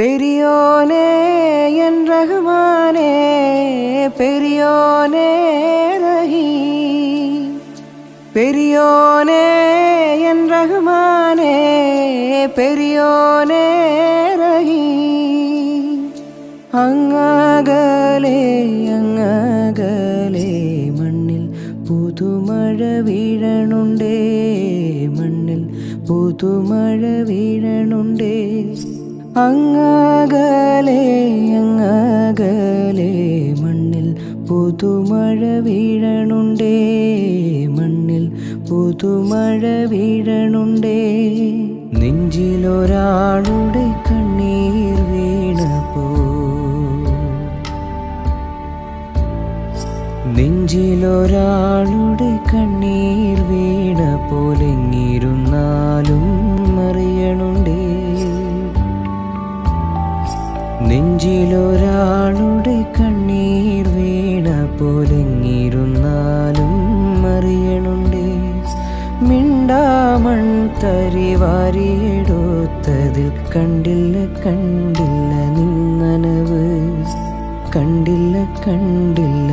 பெரியோனே என் ரஹ்மானே, பெரியோனே ரஹீம். பெரியோனே என் ரஹ்மானே, பெரியோனே ரஹீம். അങ്ങകലെ അങ്ങകലെ മണ്ണിൽ പുതുമഴ വീഴണുണ്ടേ, മണ്ണിൽ പുതുമഴ വീഴണുണ്ടേ. അങ്ങകലെ അങ്ങകലെ മണ്ണിൽ പുതുമഴ വീഴണുണ്ടേ, മണ്ണിൽ പുതുമഴ വീഴണുണ്ടേ. നെഞ്ചിലൊരാളുടെ കണ്ണീർ വീണപ്പോ, നെഞ്ചിലൊരാളുടെ കണ്ണീർ വീണ പോലെങ്ങിരുന്നാലും അറിയണുണ്ടേ. നെഞ്ചിലൊരാളുടെ കണ്ണീർ വീണ പോലെങ്ങിരുന്നാലും അറിയണുണ്ടേ. മിണ്ടാമൺ തരി വാരിയെടുത്തതിൽ കണ്ടില്ല കണ്ടില്ല നിന്നനവ്, കണ്ടില്ല കണ്ടില്ല